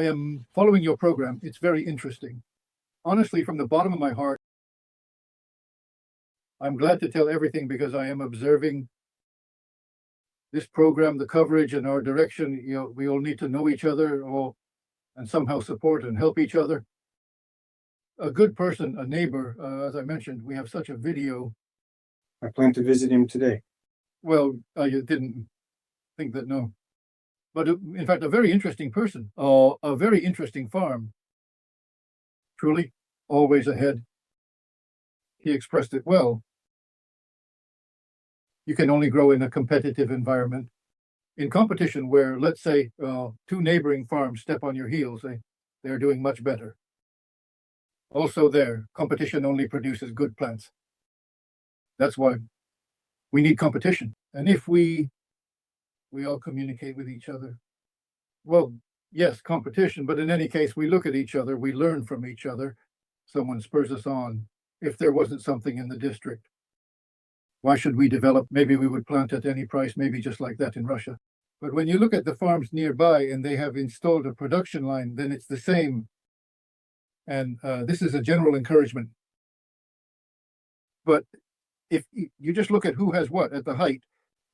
I am following your program. It's very interesting. Honestly, from the bottom of my heart, I'm glad to tell everything because I am observing this program, the coverage and our direction. We all need to know each other and somehow support and help each other. A good person, a neighbor, as I mentioned, we have such a video. I plan to visit him today. Well, you didn't think that, no. But in fact, a very interesting person, a very interesting farm. Truly, always ahead. He expressed it well. You can only grow in a competitive environment. In competition where, let's say, two neighboring farms step on your heels, they're doing much better. Also there, competition only produces good plants. That's why we need competition. And if we all communicate with each other, well, yes, competition, but in any case, we look at each other, we learn from each other. Someone spurs us on. If there wasn't something in the district, why should we develop? Maybe we would plant at any price, maybe just like that in Russia. But when you look at the farms nearby and they have installed a production line, then it's the same. And this is a general encouragement. But if you just look at who has what at the height,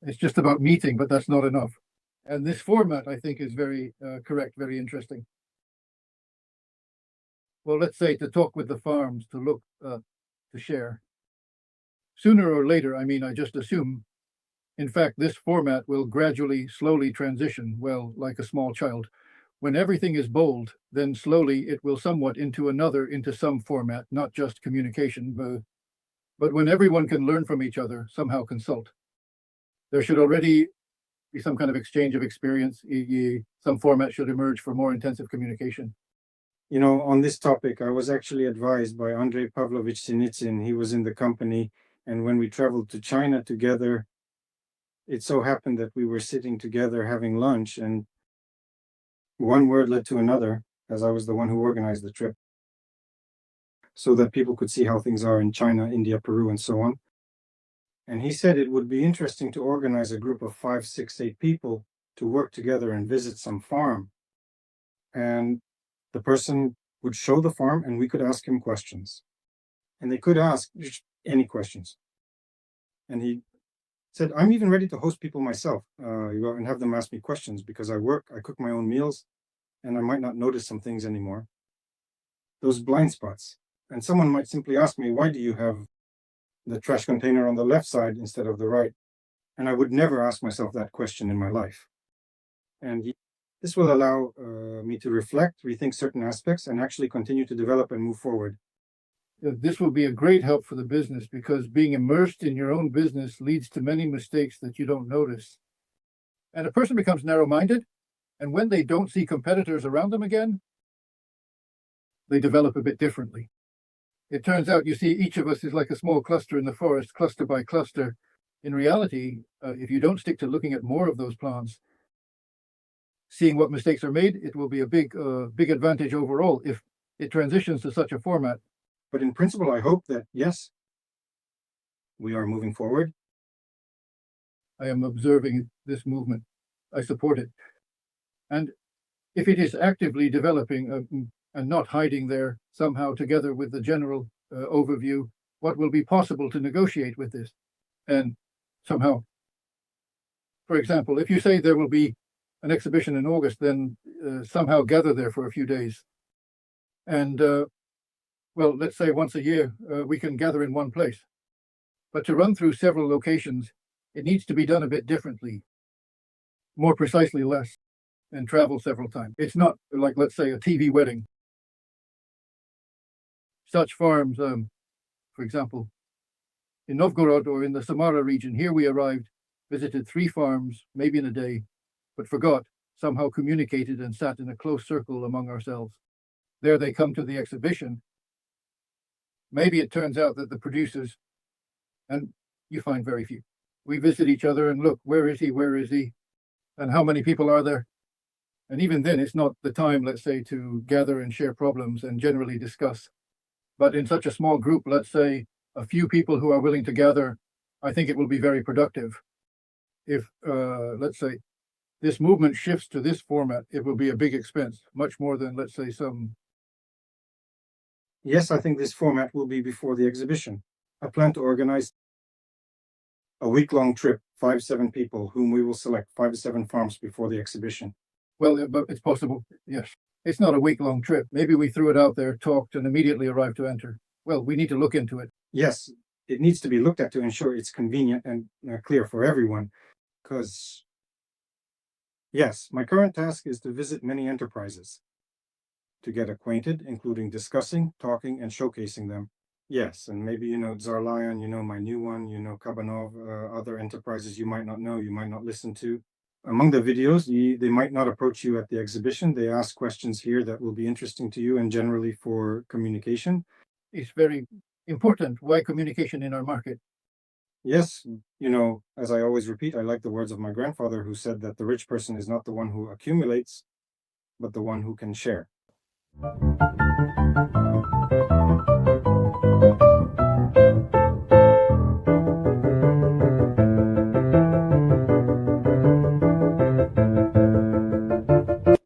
it's just about meeting, but that's not enough. And this format, I think, is very correct, very interesting. Well, let's say to talk with the farms, to look, to share. Sooner or later, I just assume, in fact, this format will gradually, slowly transition, well, like a small child. When everything is bold, then slowly it will somewhat into some format, not just communication, but when everyone can learn from each other, somehow consult. There should already be some kind of exchange of experience. Some format should emerge for more intensive communication. On this topic, I was actually advised by Andrei Pavlovich Sinitsyn. He was in the company, and when we traveled to China together, it so happened that we were sitting together having lunch, and one word led to another, as I was the one who organized the trip, so that people could see how things are in China, India, Peru, and so on. And he said it would be interesting to organize a group of 5, 6, 8 people to work together and visit some farm. And the person would show the farm and we could ask him questions. And they could ask any questions. And he said, I'm even ready to host people myself and have them ask me questions because I cook my own meals, and I might not notice some things anymore. Those blind spots. And someone might simply ask me, why do you have the trash container on the left side instead of the right? And I would never ask myself that question in my life. And this will allow me to reflect, rethink certain aspects, and actually continue to develop and move forward. This will be a great help for the business because being immersed in your own business leads to many mistakes that you don't notice. And a person becomes narrow-minded, and when they don't see competitors around them again, they develop a bit differently. It turns out, you see, each of us is like a small cluster in the forest, cluster by cluster. In reality, if you don't stick to looking at more of those plants, seeing what mistakes are made, it will be a big advantage overall if it transitions to such a format. But in principle, I hope that, yes, we are moving forward. I am observing this movement. I support it. And if it is actively developing and not hiding there somehow together with the general overview, what will be possible to negotiate with this? And somehow, for example, if you say there will be an exhibition in August, then somehow gather there for a few days. And well, let's say once a year, we can gather in one place. But to run through several locations, it needs to be done a bit differently, more precisely less, and travel several times. It's not like, let's say, a TV wedding. Such farms, for example, in Novgorod or in the Samara region, here we arrived, visited 3 farms, maybe in a day, but forgot, somehow communicated and sat in a close circle among ourselves. There they come to the exhibition. Maybe it turns out that the producers, and you find very few. We visit each other and look, where is he? Where is he? And how many people are there? And even then, it's not the time, let's say, to gather and share problems and generally discuss. But in such a small group, let's say a few people who are willing to gather, I think it will be very productive. If, let's say, this movement shifts to this format, it will be a big expense, much more than, let's say, some. Yes, I think this format will be before the exhibition. I plan to organize a week-long trip, 5-7 people, whom we will select 5-7 farms before the exhibition. Well, but it's possible, yes. It's not a week-long trip. Maybe we threw it out there, talked, and immediately arrived to enter. Well, we need to look into it. Yes, it needs to be looked at to ensure it's convenient and clear for everyone. Because, yes, my current task is to visit many enterprises, to get acquainted, including discussing, talking, and showcasing them. Yes, and maybe you know Tsar Lion, you know my new one, you know Kabanov, other enterprises you might not know, you might not listen to. Among the videos, they might not approach you at the exhibition. They ask questions here that will be interesting to you and generally for communication. It's very important. Why communication in our market? Yes, you know, as I always repeat, I like the words of my grandfather who said that the rich person is not the one who accumulates, but the one who can share.